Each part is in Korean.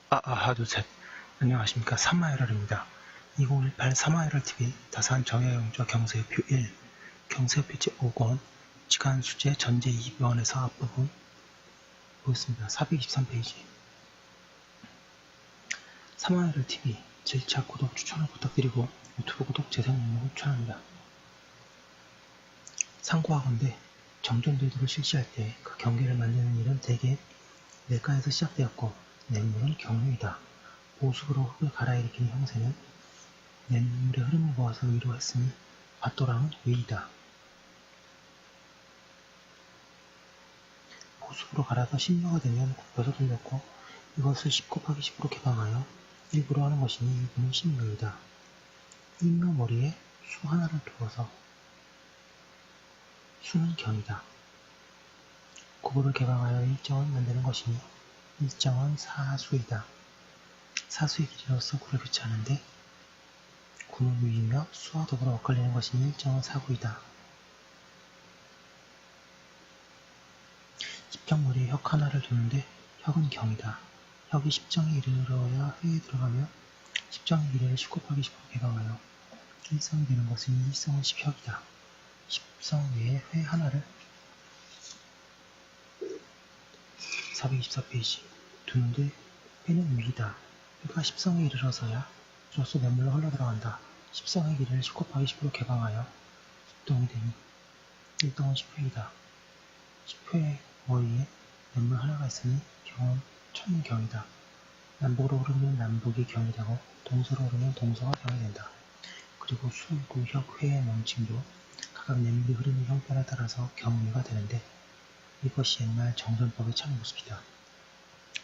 둘, 셋. 안녕하십니까. 3마이럴입니다. 2018 3마이럴TV 다산 정야용조 경세표 1, 경세표지 5권, 지간 수재 전제 2번에서 앞부분 보겠습니다. 423페이지. 3마이럴TV 제1차 구독 추천을 부탁드리고 유튜브 구독 재생 목록을 추천합니다. 상고하건대 정전제도를 실시할 때 그 경계를 만드는 일은 대개 내과에서 시작되었고 냇물은 경유이다. 보수로 흙을 갈아일으키는 형세는 냇물의 흐름을 모아서 위로 했으니 밭도랑은 위이다. 보수로 갈아서 10묘가 되면 굽혀서 돌렸고 이것을 10 곱하기 10으로 개방하여 일부러 하는 것이니 일부는 10묘이다. 1묘 머리에 수 하나를 두어서 수는 경이다. 구부를 개방하여 일정을 만드는 것이니 일정은 사수이다. 사수의 길이로서 구를 교체하는데 구는 위이며 수와 더불어 엇갈리는 것이니 일정은 사구이다. 십정머리에 혁 하나를 두는데 혁은 경이다. 혁이 십정에 이르러야 회에 들어가며 십정의 길이를 10 곱하기 10으로 개방하여 일성이 되는 것은 일성은 10혁이다. 십성 외에 회 하나를 424페이지 두는데 회는 위이다. 회가 십성에 이르러서야 주로서 냇물로 흘러들어간다. 십성의 길이를 10 곱하기 10으로 개방하여 10동이 되니 1동은 10회이다. 10회 머리에 냇물 하나가 있으니 경은 천경이다. 남북으로 흐르면 남북이 경이 되고 동서로 흐르면 동서가 경이 된다. 그리고 수, 구, 혁, 회의 명칭도 각각 냇물이 흐르는 형편에 따라서 경위가 되는데 이것이 옛날 정전법의 참 모습이다.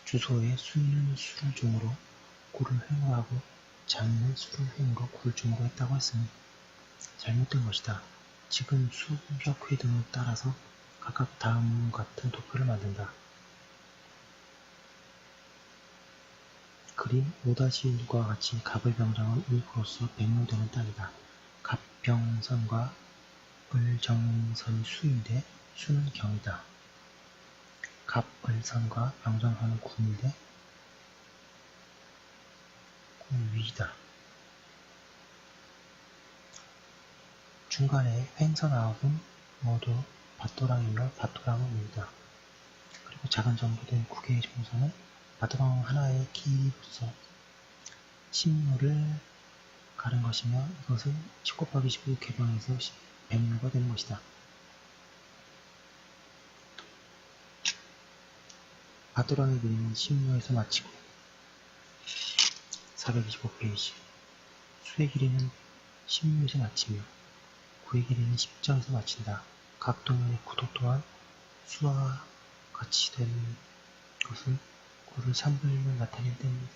주소에 수인은 수를 종으로 구를 횡으로 하고 장인은 수를 횡으로 구를 종으로 했다고 했으니 잘못된 것이다. 지금 수, 혁, 회 등을 따라서 각각 다음 같은 도표를 만든다. 그림 5-1과 같이 갑을 병정은 일구로서 백로되는 땅이다. 갑병선과 을정선이 수인데 수는 경이다. 갑을선과 병정선은 군인데 군은 위이다. 중간에 횡선 9은 모두 밭도랑이며 밭도랑은 위이다. 그리고 작은 정도된 9개의 종선은 밭도랑 하나의 길이로서 10묘를 가른 것이며 이것은 10 곱하기 15 개방해서 100묘가 되는 것이다. 밭도랑의 길이는 10묘에서 마치고 425페이지 수의 길이는 10묘에서 마치며 구의 길이는 10정에서 마친다. 각 도면의 구도 또한 수와 같이 된 것은 구를 3분의 나타낸 때입니다.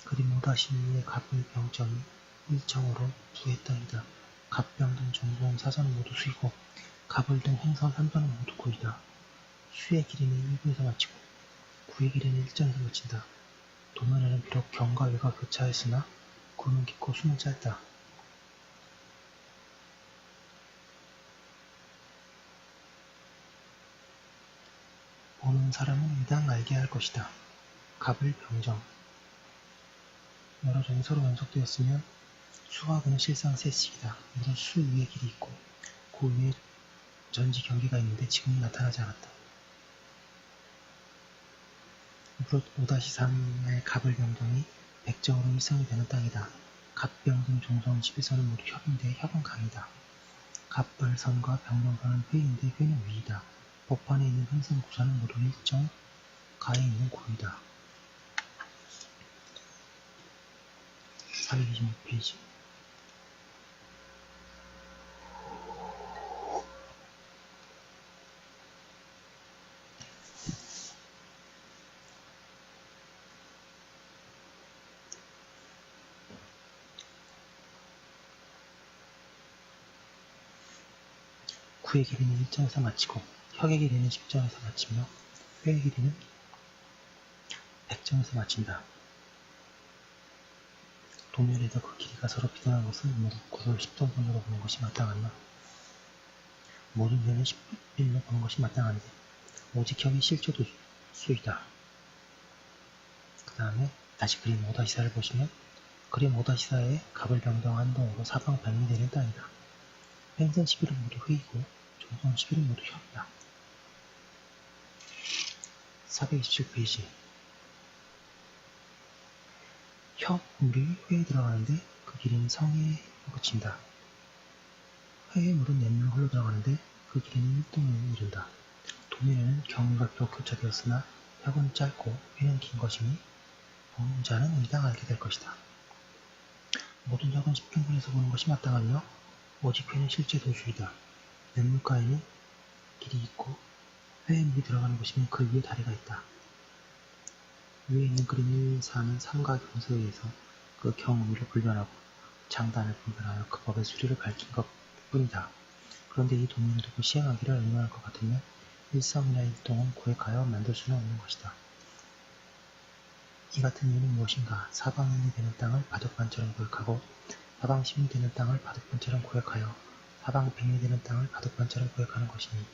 그림 5-2의 갑의 병정이 일정으로 부의 땅이다. 갑병 등 종종 사선은 모두 수이고 갑을 등 행선 3선은 모두 구이다. 수의 길이는 1구에서 마치고 구의 길이는 1정에서 마친다. 도면에는 비록 경과 외가 교차했으나 구는 깊고 수는 짧다. 보는 사람은 의당 알게 할 것이다. 갑을 병정 여러 점이 서로 연속되었으면 수와 구는 실상 셋씩이다. 물론 수 위에 길이 있고 그 위에 전지 경계가 있는데 지금은 나타나지 않았다. 무릇 5-3의 갑을 병정이 백정으로 일성이 되는 땅이다. 갑병등 종선 11선은 모두 혁인데 혁은 강이다. 갑벌선과 병정선은 회인데 회는 위이다. 법판에 있는 행선 구선은 모두 일정 가에 있는 구이다. 426페이지 구의 길이는 1점에서 마치고 혁의 길이는 10점에서 마치며 회의 길이는 100점에서 마친다. 도면에서 그 길이가 서로 비등한 것은 모두 구를 10등분으로 보는 것이 마땅하며 모든 회는 11로 보는 것이 마땅한데 오직 혁이 실조도 수이다. 다음에 다시 그림 5-4를 보시면 그림 5-4의 갑을병동한 동으로 사방 병이 되는 땅이다. 뺑선 11은 모두 흙이고 종선 11은 모두 혀이다. 427페이지 혀 물이 회에 들어가는데 그 길이는 성에 그친다. 회의 물은 냇물로 흘러 들어가는데 그 길이는 일동을 이룬다. 도면에는 경과 교차되었으나 혁은 짧고 회는 긴 것이니 보는 자는 이당 알게 될 것이다. 모든 혁은 10등분해서 보는 것이 마땅하며 오직 회는 실제 도주이다. 냇물가에는 길이 있고 회에 물이 들어가는 곳이면 그 위에 다리가 있다. 위에 있는 그림 1-4는 삼과 경서에 의해서 그 경의를 불변하고 장단을 분별하여 그 법의 수리를 밝힌 것 뿐이다. 그런데 이 도면을 두고 시행하기를 의논할 것 같으면 일성이나 일동은 고액하여 만들 수는 없는 것이다. 이 같은 이유는 무엇인가? 사방인이 되는 땅을 바둑반처럼 고액하고 사방 십이 되는 땅을 바둑반처럼 고액하여 사방 백리 되는 땅을 바둑반처럼 고액하는 것이니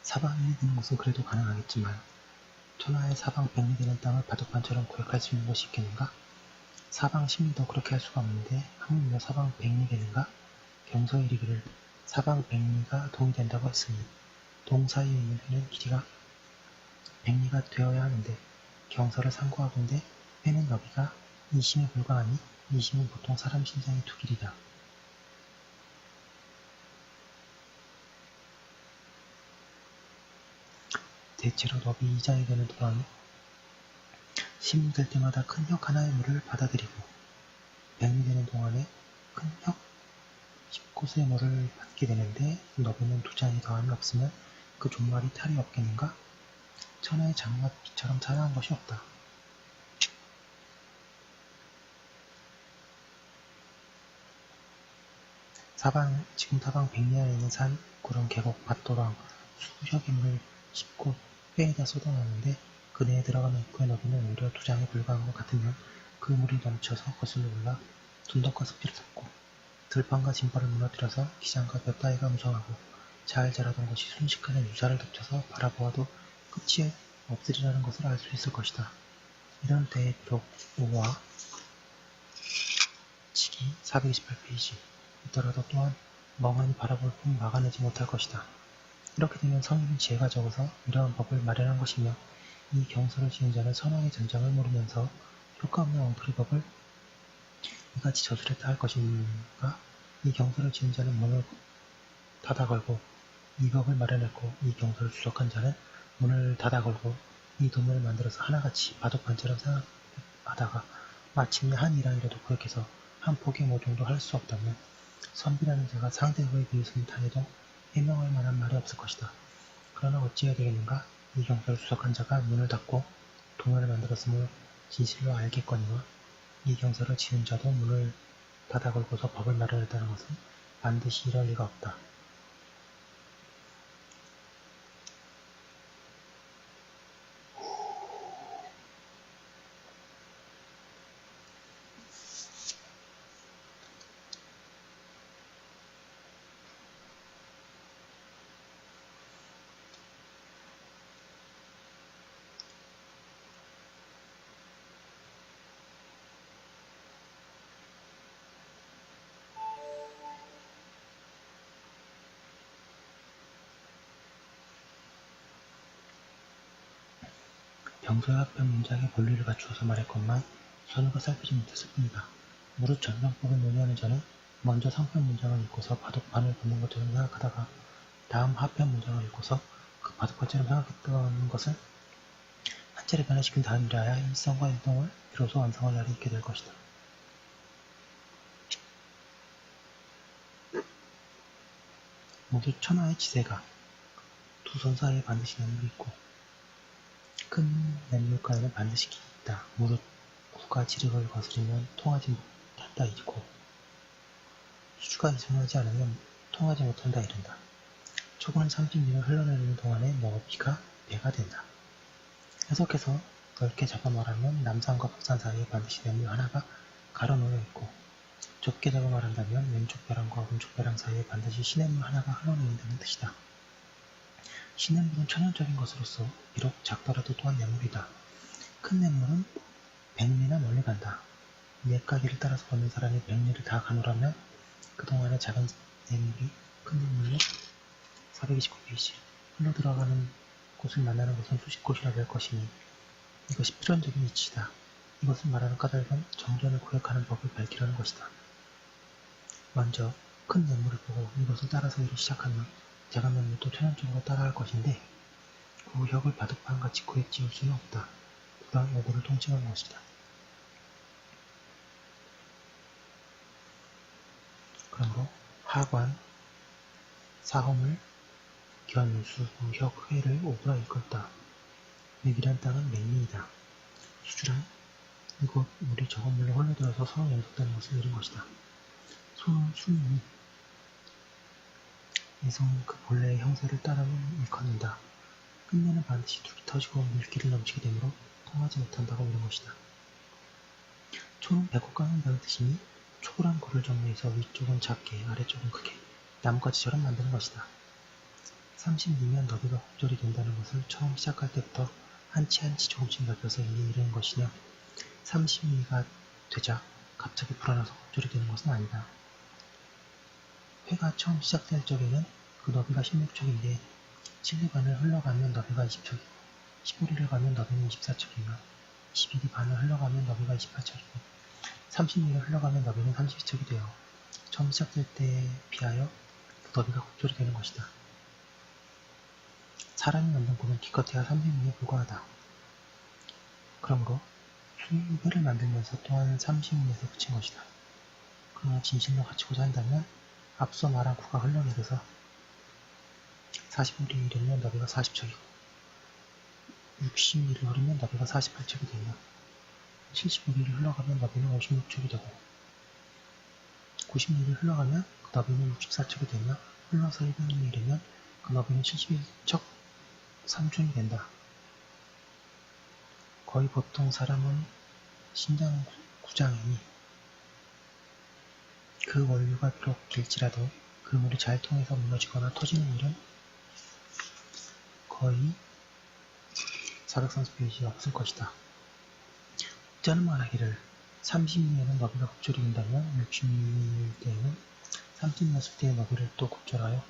사방인이 되는 것은 그래도 가능하겠지만 천하의 사방 백리 되는 땅을 바둑반처럼 고액할 수 있는 것이 있겠는가? 사방 십리도 그렇게 할 수가 없는데 하물며 사방 백리 되는가? 경서에 이르기를 사방 백리가 동이 된다고 했으니 동 사이에 있는 회는 길이가 백리가 되어야 하는데 경서를 참고하건대 회는 너비가 20에 불과하니 20은 보통 사람 신장의 두 길이다. 대체로 너비 2장이 되는 동안 심이 될 때마다 큰 혁 하나의 물을 받아들이고 백리 되는 동안에 큰 혁 10곳의 물을 받게 되는데 너비는 2장이 더함이 없으면 그 종말이 탈이 없겠는가? 천하의 장과 빛처럼 찬란한 것이 없다. 지금 사방 백리 안에 있는 산, 구름, 계곡, 밭도랑, 수혁의 물을 10곳 회에다 쏟아놨는데 그 내에 들어가는 입구의 너비는 오히려 2장에 불과한 것 같으면 그 물이 넘쳐서 거슬러 올라 둔덕과 습지를 덮고 들판과 진벌을 무너뜨려서 기장과 몇 따위가 무성하고 잘 자라던 것이 순식간에 유자를 덮쳐서 바라보아도 끝이 없으리라는 것을 알 수 있을 것이다. 이런 때에 비록 오와 치기 428페이지 있더라도 또한 멍하니 바라볼 뿐 막아내지 못할 것이다. 이렇게 되면 성인은 지혜가 적어서 이러한 법을 마련한 것이며 이 경서를 지은 자는 선왕의 전장을 모르면서 효과 없는 엉터리 법을 이같이 저술했다 할 것인가? 이 경서를 지은 자는 문을 닫아 걸고 이 법을 마련했고 이 경서를 주석한 자는 문을 닫아 걸고 이 도면을 만들어서 하나같이 바둑반처럼 생각하다가 마침내 한 일항이라도 고역해서 한 폭의 모종도 할 수 없다면 선비라는 자가 상대국의 비웃음을 당해도 해명할 만한 말이 없을 것이다. 그러나 어찌해야 되겠는가? 이 경서를 주석한 자가 문을 닫고 도면을 만들었음을 진실로 알겠거니와 이 경서를 지은 자도 문을 닫아 걸고서 법을 마련했다는 것은 반드시 이럴 리가 없다. 병소의 합변 문장의 본리를 갖추어서 말했건만 선우가 살피지 못했을 뿐이다. 무릇 전상법을 논의하는 자는 먼저 상편 문장을 읽고서 바둑판을 보는 것처럼 생각하다가 다음 하편 문장을 읽고서 그 바둑판처럼 생각했던 것을 한 차례 변화시킨 다음이라야 일성과 일동을 비로소 완성할 날이 있게 될 것이다. 모두 천하의 지세가 두 손 사이에 반드시 냇물이 있고 큰 냇물가에는 반드시 길이 있다. 무릇 구가 지륵을 거스리면 통하지 못한다 이고 수주가 이순하지 않으면 통하지 못한다 이른다. 초고는 30리를 흘러내리는 동안에 너비가 배가 된다. 해석해서 넓게 잡아 말하면 남산과 북산 사이에 반드시 냇물 하나가 가로놓여 있고 좁게 잡아 말한다면 왼쪽 벼랑과 오른쪽 벼랑 사이에 반드시 시냇물 하나가 흘러내린다는 뜻이다. 시냇물은 천연적인 것으로서 비록 작더라도 또한 냇물이다. 큰 냇물은 100리나 멀리 간다. 냇가기를 따라서 걷는 사람이 100리를 다 가노라면 그동안에 작은 냇물이 큰 냇물로 429페이지 흘러들어가는 곳을 만나는 곳은 수십 곳이나 될 것이니 이것이 필연적인 이치다. 이것을 말하는 까닭은 정전을 구획하는 법을 밝히려는 것이다. 먼저 큰 냇물을 보고 이것을 따라서 일을 시작하면 작은 냇물도 천연적으로 따라할 것인데 그 혁을 바둑판같이 구획 지을 수는 없다. 부당 오고를 통칭하는 것이다. 그러므로 하관, 사험을 견수, 혁, 회를 오구라 일컫다. 맥이란 땅은 맥리이다. 수주란 이곳 물이 적은 물로 흘러들어서 서로 연속되는 것을 이룬 것이다. 소는 수문이 이성은 그 본래의 형세를 따르면 일컫는다. 끝내는 반드시 둑이 터지고 물길을 넘치게 되므로 통하지 못한다고 이런 것이다. 초는 배고 깎는다는 뜻이니 초란 고를 정리해서 위쪽은 작게 아래쪽은 크게 나뭇가지처럼 만드는 것이다. 32면 너비가 곡절이 된다는 것을 처음 시작할 때부터 한치 한치 조금씩 넓혀서 이에 이르는 것이냐 32가 되자 갑자기 불어나서 곡절이 되는 것은 아니다. 회가 처음 시작될 적에는 그 너비가 16척인데 7리 반을 흘러가면 너비가 20척이고 15리를 가면 너비는 24척이며 21리 반을 흘러가면 너비가 28척이고 30리를 흘러가면 너비는 32척이 되어 처음 시작될 때에 비하여 그 너비가 곡절이 되는 것이다. 사람이 만든 굴은 기껏해야 30리에 불과하다. 그러므로 회를 만들면서 또한 30리에서 붙인 것이다. 그러나 진실로 갖추고자 한다면 앞서 말한 구가 흘러내려서 45리에 이르면 너비가 40척이고 60리를 흐르면 너비가 48척이 되며 75리를 흘러가면 너비는 56척이 되고 90리를 흘러가면 그 너비는 64척이 되며 흘러서 100리에 이르면 그 너비는 71척 3촌이 된다. 거의 보통 사람은 신장 구장이니 그 원류가 비록 길지라도 그 물이 잘 통해서 무너지거나 터지는 일은 거의 430페이지에 없을 것이다. 자는 말하기를 30리에는 너비가 곡절이 된다면 60리 때에는 36때의 너비를 또 곡절하여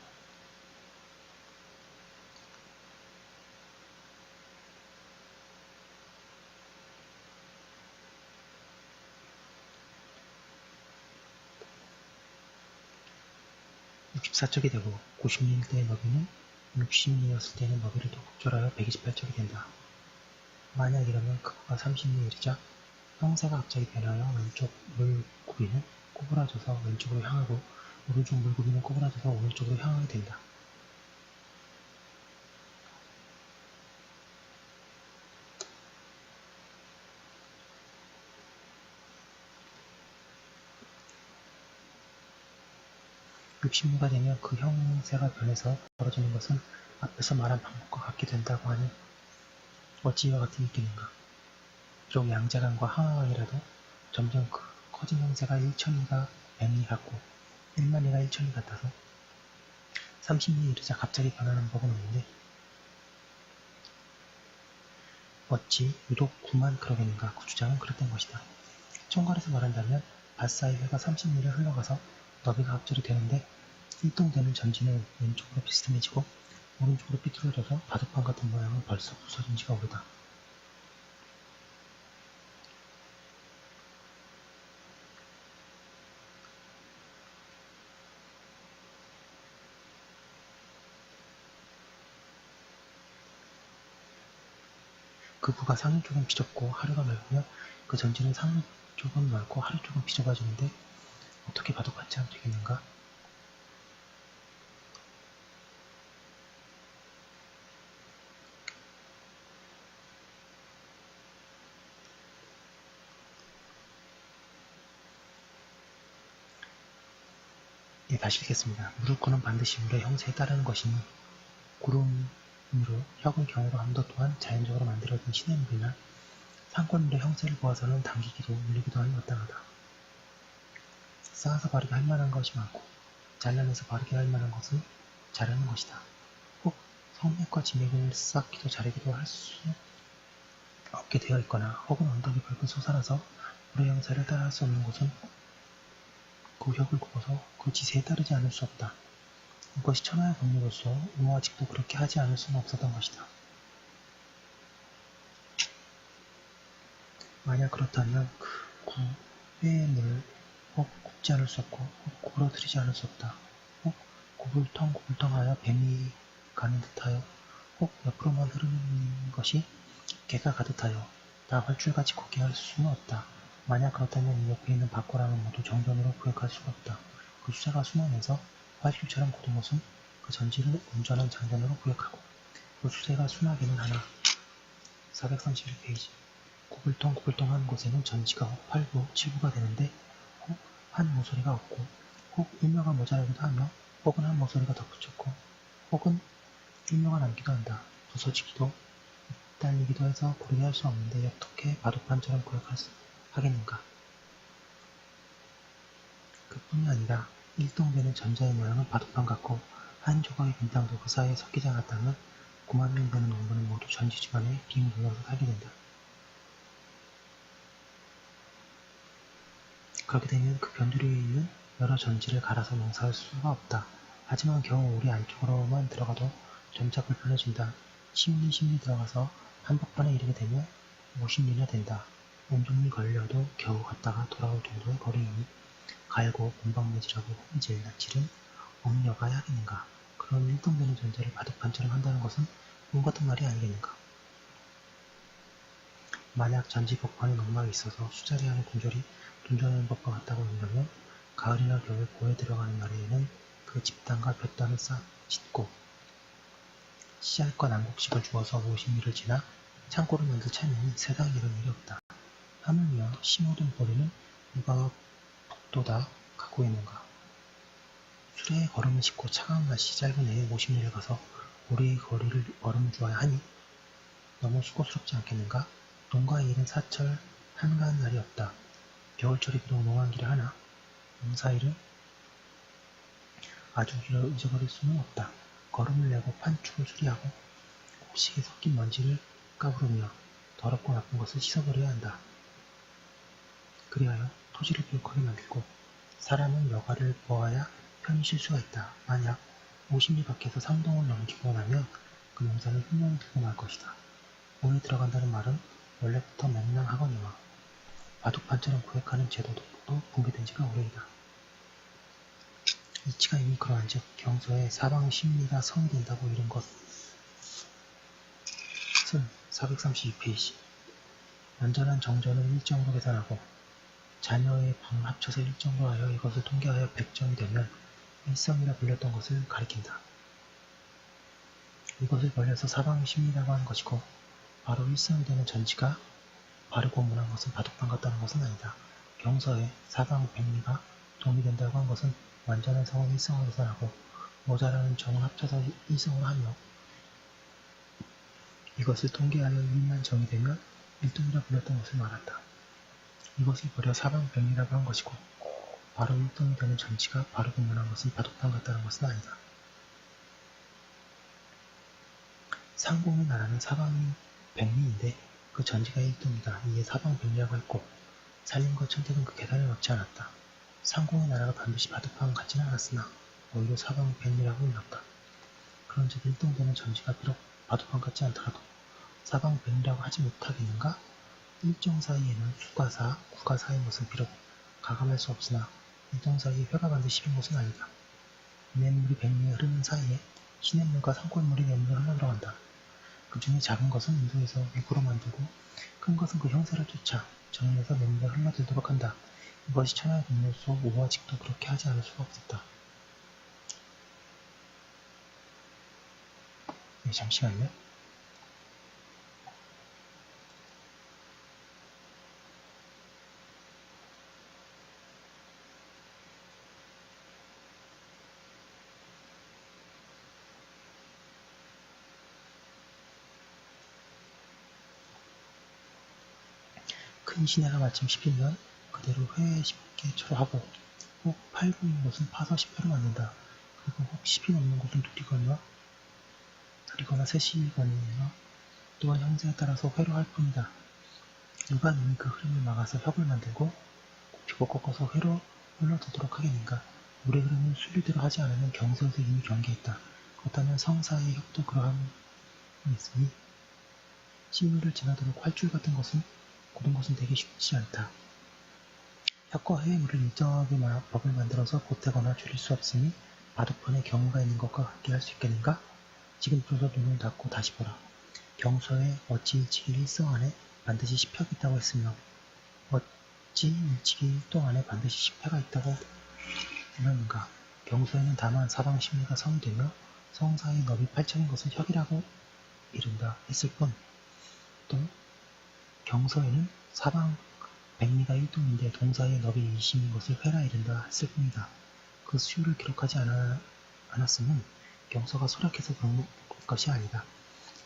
64척이 되고 90리 때의 너비는 60리였을 때는 너비를 또 곡절하여 128척이 된다. 만약 이러면 그가 30리에 이르자 형세가 갑자기 변하여 왼쪽 물구비는 꼬부라져서 왼쪽으로 향하고 오른쪽 물구비는 꼬부라져서 오른쪽으로 향하게 된다. 육십리가 되면 그 형세가 변해서 벌어지는 것은 앞에서 말한 방법과 같게 된다고 하니 어찌 이와 같이 있겠는가. 비록 양자간과 항하간이라도 점점 그 커진 형세가 1천리가 100리 같고 1만리가 1천리 같아서 30리에 이르자 갑자기 변하는 법은 없는데 어찌 유독 9만 그러겠는가. 그 주장은 그렇단 것이다. 총괄해서 말한다면 밭사이 회가 30리를 흘러가서 너비가 갑절이 되는데 일동되는 전진은 왼쪽으로 비스듬해지고 오른쪽으로 삐뚤어져서 바둑판 같은 모양은 벌써 부서진 지가 오래다. 그 구가 상류 쪽은 비좁고 하류가 넓으며 그 전진은 상류 쪽은 넓고 하류 쪽은 비좁아지는데 어떻게 봐도 같지 않게 되겠는가? 예, 다시 읽겠습니다. 물을 구는 반드시 물의 형세에 따르는 것이니 구름으로 혁을 경우로 함도 또한 자연적으로 만들어진 시냇물이나 산골물의 형세를 보아서는 당기기도 물리기도 하니 마땅하다. 쌓아서 바르게 할 만한 것이 많고 잘라내서 바르게 할 만한 것은 자르는 것이다. 혹 성맥과 지맥을 쌓기도 자르기도 할 수 없게 되어 있거나 혹은 언덕이 벌금 솟아나서 물의 형사를 따라할 수 없는 곳은 그 벽을 굽어서 그 지세에 따르지 않을 수 없다. 이것이 천하의 법률로서 우아직도 그렇게 하지 않을 수는 없었던 것이다. 만약 그렇다면 그 구의 물을 혹 굽지 않을 수 없고 혹 구부러뜨리지 않을 수 없다. 혹 구불텅구불텅하여 뱀이 가는 듯하여 혹 옆으로만 흐르는 것이 개가 가듯하여 다 활줄같이 걷게 할 수는 없다. 만약 그렇다면 이 옆에 있는 박고랑은 모두 정전으로 구획할 수가 없다. 그 수자가 순환해서 활줄처럼 굳은 것은 그 전지를 온전한 장전으로 구획하고 그 수세가 순하게는 하나. 431페이지. 구불텅구불텅한 곳에는 전지가 혹 8부, 7부가 되는데 혹 한 모서리가 없고 혹 일묘가 모자라기도 하며 혹은 한 모서리가 덧붙였고 혹은 일묘가 남기도 한다. 부서지기도 엇달리기도 해서 고르게 할 수 없는데 어떻게 바둑판처럼 하겠는가. 그뿐이 아니라 일동되는 전자의 모양은 바둑판 같고 한 조각의 빈땅도 그 사이에 섞이지 않았다면 9만 명 되는 농부는 모두 전지 집안에 빈물러서 살게 된다. 그렇게 되면 그 변두리에 있는 여러 전지를 갈아서 농사할 수가 없다. 하지만 겨우 우리 안쪽으로만 들어가도 점차 불편해진다. 10리 들어가서 한복판에 이르게 되면 50리나 된다. 온종일 걸려도 겨우 갔다가 돌아올 정도의 거리이니 갈고 곰방매질하고 흠질, 낯질은 옥녀가 하겠는가. 그런 일동되는 전제를 바둑판처럼 한다는 것은 꿈 같은 말이 아니겠는가. 만약 전지 복판에 농막이 있어서 수자리하는 군졸이 둔전하는 법과 같다고 한다면 가을이나 겨울 고에 들어가는 날에는 그 집단과 볕단을 짓고 씨앗과 난곡식을 주어서 50리를 지나 창고를 만들 차면이 세상에 이런 일이 없다. 하물며 심어둔 보리는 누가 북도다 갖고 있는가. 수레에 걸음을 싣고 차가운 날씨 짧은 해에 50리를 가서 보리의 거리를 걸음 주어야 하니 너무 수고스럽지 않겠는가. 농가의 일은 사철 한가한 날이 없다. 겨울철에 비록 농한기를 하나 농사일을 아주 잊어버릴 수는 없다. 걸음을 내고 판축을 수리하고 곡식에 섞인 먼지를 까부르며 더럽고 나쁜 것을 씻어버려야 한다. 그리하여 토지를 비옥하게 만들고 사람은 여가를 보아야 편히 쉴 수가 있다. 만약 50리 밖에서 상동을 넘기고 나면 그 농사는 흉년이 들고 말 것이다. 오에 들어간다는 말은 원래부터 맹랑하거니와 바둑판처럼 구획하는 제도도 붕괴된 지가 오래이다. 이치가 이미 그러한즉 경서에 사방의 심리가 성이 된다고 이른 것은 432페이지. 완전한 정전을 1점으로 계산하고 자녀의 방을 합쳐서 1점으로 하여 이것을 통계하여 100점이 되면 일성이라 불렸던 것을 가리킨다. 이것을 벌려서 사방의 심리라고 하는 것이고 바로 일성이 되는 전지가 바르고 문한 것은 바둑판 같다는 것은 아니다. 경서에 사방 백리가 도움이 된다고 한 것은 완전한 성은 일성으로 계산하고 모자라는 정을 합쳐서 일성으로 하며 이것을 통계하여 1만 정이 되면 일동이라 불렸던 것을 말한다. 이것을 버려 사방 백리라고 한 것이고 바로 일동이 되는 전치가 바르고 문한 것은 바둑판 같다는 것은 아니다. 상공의 나라는 사방이 백리인데 그 전지가 일동이다. 이에 사방 백리라고 했고 살림과 천택은 그 계산을 넣지 않았다. 상공의 나라가 반드시 바둑판 같지는 않았으나 오히려 사방 백리라고 일렀다. 그런즉 일동되는 전지가 비록 바둑판 같지 않더라도 사방 백리라고 하지 못하겠는가? 일정 사이에는 수가사, 구가사인 것은 비록 가감할 수 없으나 일정 사이에 회가 반드시 빈 것은 아니다. 냇물이 백리에 흐르는 사이에 시냇물과 산골물이 냇물에 흘러들어간다. 그 중에 작은 것은 인도에서 위구로 만들고 큰 것은 그 형세를 쫓아 정리해서 냇물에 흘러들도록 한다. 이것이 천하의 법률로서 오화직도 그렇게 하지 않을 수가 없었다. 네, 잠시만요. 큰 시내가 마침 10이면 그대로 회 10개 하고 혹 8부인 곳은 파서 10회로 만든다. 그리고 혹 10이 넘는 곳은 둘이 걸며 흐리거나 세시거나 또한 형태에 따라서 회로할 뿐이다. 누가 이미 그 흐름을 막아서 혁을 만들고 굽히고 꺾어서 회로 흘러도도록 하겠는가? 물의 흐름은 순리대로 하지 않으면 경서에서 이미 경계했다. 그렇다면 성사의 혁도 그러함이 있으니 신물을 지나도록 활줄 같은 것은 고른 것은 되게 쉽지 않다. 혁과 해의 물을 일정하게 법을 만들어서 보태거나 줄일 수 없으니 바둑판에 경우가 있는 것과 같게 할 수 있겠는가? 지금 비로소 눈을 닫고 다시 보라. 경서에 어찌 일치기 일성 안에 반드시 10혁이 있다고 했으며 어찌 일치기 또 안에 반드시 10회가 있다고 해놨는가? 경서에는 다만 사방 심리가 성이 되며 성사의 너비 8척인 것을 혁이라고 이른다 했을 뿐, 또 경서에는 사방 백리가 1동인데 동사의 너비 20인 것을 회라 이른다 했을 뿐이다. 그 수율을 기록하지 않았으면 경서가 소략해서 그런 것이 아니다.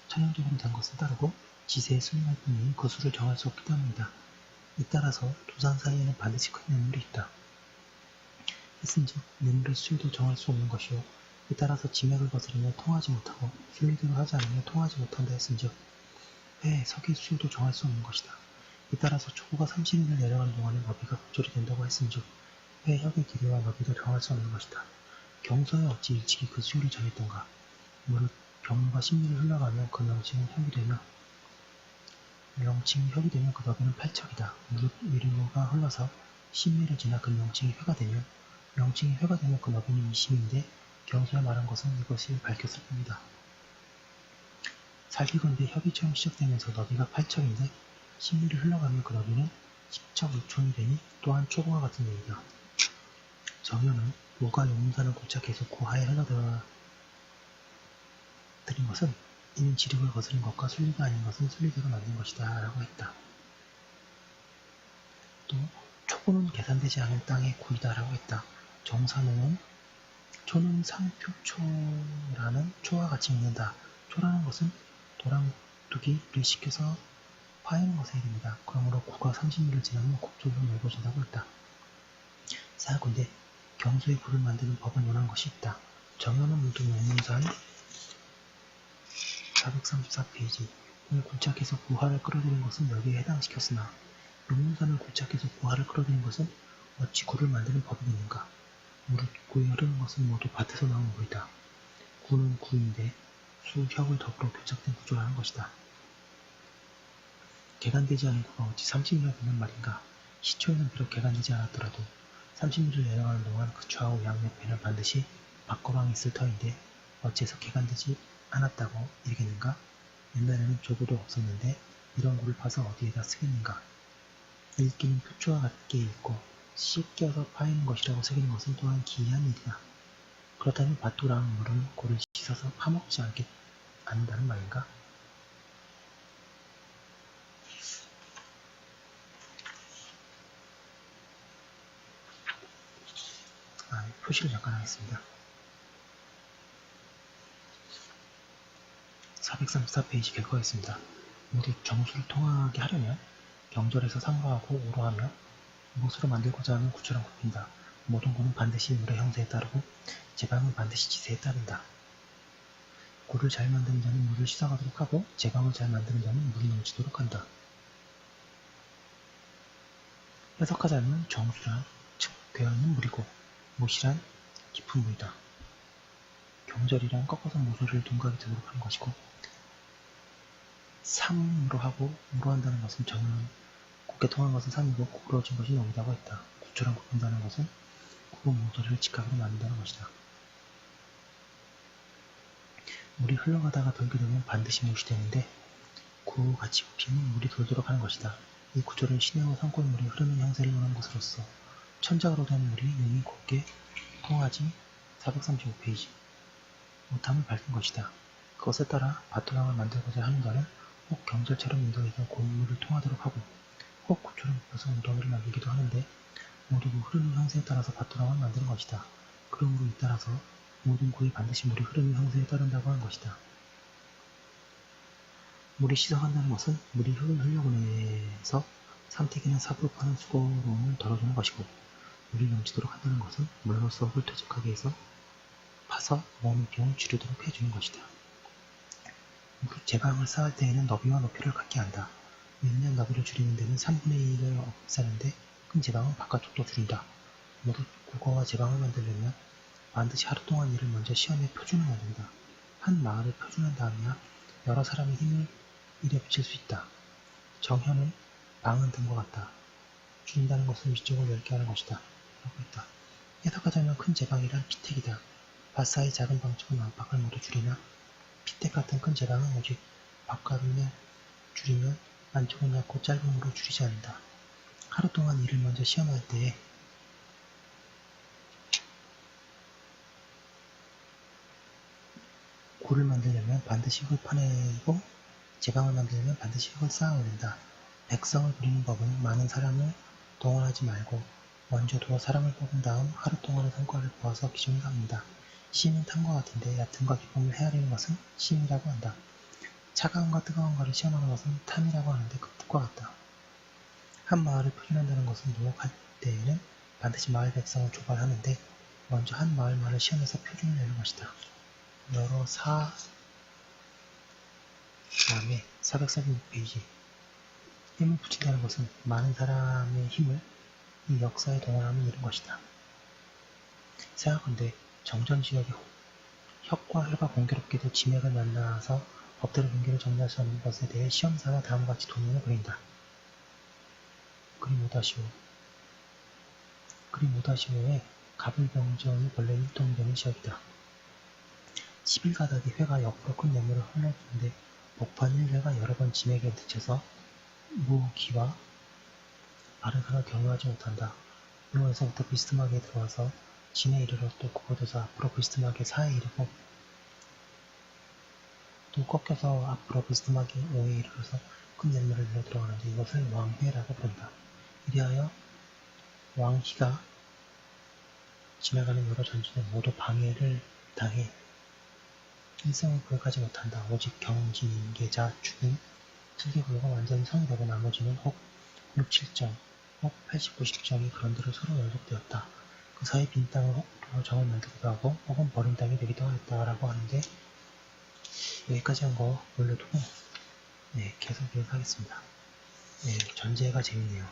천연적으로 된 것을 따르고 지세에 순응할 뿐이니 그 수를 정할 수 없기 때문이다. 이 따라서 두 산 사이에는 반드시 큰 냇물이 있다. 했은즉 냇물의 수율도 정할 수 없는 것이요. 이 따라서 지맥을 거스르며 통하지 못하고 순리대로 하지 않으며 통하지 못한다 했은즉 회의 석의 수율도 정할 수 없는 것이다. 이 따라서 초구가 30일을 내려가는 동안에 너비가 극절이 된다고 했은즉 회의 혁의 길이와 너비도 정할 수 없는 것이다. 경서에 어찌 일찍이 그 수율을 정했던가? 무릇 경로가 10리를 흘러가면 그 명칭은 혁이 되며 명칭이 혁이 되면 그 너비는 8척이다. 무릇 위류가 흘러서 10리를 지나 그 명칭이 회가 되면 명칭이 회가 되면 그 너비는 20인데 경서에 말한 것은 이것이 밝혔을 뿐이다. 살기건대 혁이 처음 시작되면서 너비가 8척인데 10리를 흘러가면 그 너비는 10척 6촌이 되니 또한 초구와 같은 얘기다. 정현은 무가 용문산을 고착해서 구하에 흘러들인 것은 이는 지력을 거스른 것과 순리가 아닌 것은 순리대로 만든 것이다 라고 했다. 또 초구는 계산되지 않은 땅의 구이다 라고 했다. 정산호는 초는 상표초라는 초와 같이 읽는다. 초라는 것은 도랑두기를 시켜서 파이는 것에 이릅니다. 그러므로 구가 30리를 지나면 곱절로 넓어진다고 했다. 사건대 경수의 구를 만드는 법을 논한 것이 있다. 정현은 문득 용문산 434페이지 을 굴착해서 구하를 끌어들인 것은 여기에 해당시켰으나 용문산을 굴착해서 구하를 끌어들인 것은 어찌 구를 만드는 법이 있는가? 무릇 구에 흐르는 것은 모두 밭에서 나온 물이다. 구는 구인데 수, 혁을 더불어 교착된 구조라는 것이다. 개간되지 않은 구가 어찌 30리가 되는 말인가? 시초에는 비록 개간되지 않았더라도 30리를 내려가는 동안 그 좌우 양옆에는 반드시 박거방이 있을 터인데 어째서 개간되지 않았다고 이르겠는가? 옛날에는 조구도 없었는데 이런 구를 파서 어디에다 쓰겠는가? 읽기는 표초와 같게 읽고 씻겨서 파이는 것이라고 새기는 것은 또한 기이한 일이다. 그렇다면 밭도랑 물은 고를 씻어서 파먹지 않는다는 말인가? 표시를 잠깐 하겠습니다. 434페이지 결과였습니다. 모두 정수를 통하게 하려면 경절에서 상로하고 우로하며 못으로 만들고자 하면 구처럼 굽힌다. 모든 구는 반드시 물의 형세에 따르고 제방은 반드시 지세에 따른다. 구를 잘 만드는 자는 물을 씻어가도록 하고 제방을 잘 만드는 자는 물이 넘치도록 한다. 해석하자면 정수란 즉 괴어있는 물이고 못이란 깊은 물이다. 경절이란 꺾어서 모서리를 둔갑이 되도록 하는 것이고 삼으로 하고 우로 한다는 것은 정은 곱게 통한 것은 삼이고 구부러진 것이 넘이다고 했다. 구처럼 굽힌다는 것은 구부 모서리를 직각으로 만든다는 것이다. 물이 흘러가다가 돌게 되면 반드시 못이 되는데 구같이 굽히면 물이 돌도록 하는 것이다. 이 구조를 시내와 산골물이 흐르는 형세를 논한 것으로서 천장으로 된 물이 능히 곱게 통하지 435페이지 못함을 밝힌 것이다. 그것에 따라 밭도랑을 만들고자 하는 자는 혹 경절처럼 인도해서 고물을 통하도록 하고 혹 구처럼 굽혀서 웅덩이를 만들기도 하는데 모두 그 흐르는 형세에 따라서 밭도랑을 만드는 것이다. 그러므로 이 따라서 모든 구에 반드시 물이 흐르는 형세에 따른다고 하는 것이다. 물이 씻어간다는 것은 물이 흙을 흘려보내서 삼택이나 삽으로 파는 수고로움을 덜어주는 것이고 물이 넘치도록 한다는 것은 물로서 흙을 퇴적하게 해서 파서 몸의 병을 줄이도록 해주는 것이다. 제방을 쌓을 때에는 너비와 높이를 같게 한다. 몇몇 너비를 줄이는 데는 3분의 1을 없애는데 큰 제방은 바깥쪽도 줄인다. 모두 국어와 제방을 만들려면 반드시 하루 동안 이를 먼저 시험에 표준을 만든다. 한 마을을 표준한 다음에야 여러 사람의 힘을 일에 붙일 수 있다. 정현은 방은 등과 같다. 줄인다는 것은 위쪽을 넓게 하는 것이다. 라고 했다. 해석하자면 큰 제방이란 피택이다. 바사의 작은 방쪽은 안팎을 모두 줄이나 피택 같은 큰 제방은 오직 바깥을 줄이면 안쪽은 얇고 짧음으로 줄이지 않는다. 하루 동안 이를 먼저 시험할 때에 굴을 만들려면 반드시 흙을 파내고 제방을 만들려면 반드시 흙을 쌓아 올린다. 백성을 부리는 법은 많은 사람을 동원하지 말고 먼저 두어 사람을 뽑은 다음 하루 동안의 성과를 보아서 기준을 삼는다. 시험은 탐과 같은데 얕음과 기쁨을 헤아리는 것은 시험이라고 한다. 차가움과 뜨거움과를 시험하는 것은 탐이라고 하는데 그 뜻과 같다. 한 마을을 표준한다는 것은 농업할 때에는 반드시 마을 백성을 조발하는데 먼저 한 마을만을 시험해서 표준을 내는 것이다. 여러 다음에 446페이지 힘을 붙인다는 것은 많은 사람의 힘을 이 역사에 동원하면 이런 것이다. 생각한데 정전지역에 혁과 혈과 공교롭게도 지맥을 만나서 법대로 분계를 정리할 수 없는 것에 대해 시험사가 다음과 같이 도면을 그린다. 그림 5-5에 갑을병전이 원래 일동되는 지역이다. 10일 가닥이 회가 옆으로 큰 냇물을 흘러주는데 목판 1회가 여러 번 지맥에 부딪혀서 무기와 아르사가 경유하지 못한다. 묘에서부터 비스듬하게 들어와서 진에 이르러 또 굽어져서 앞으로 비스듬하게 사에 이르고 또 꺾여서 앞으로 비스듬하게 오에 이르러서 큰 냇물을 일러 들어가는데 이것을 왕회라고 부른다. 이리하여 왕희가 지나가는 여러 전진에 모두 방해를 당해 일성을 구획하지 못한다. 오직 경진, 인계자, 죽음, 슬기구가 완전히 성이 되고 나머지는 혹 6, 7정, 혹 80, 90정이 그런대로 서로 연속되었다. 그 사이 빈 땅을 혹 정을 만들기도 하고 혹은 버린 땅이 되기도 하였다라고 하는데 여기까지 한 거 올려두고 계속 이어가겠습니다. 전제가 재밌네요.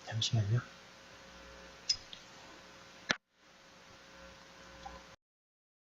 잠시만요.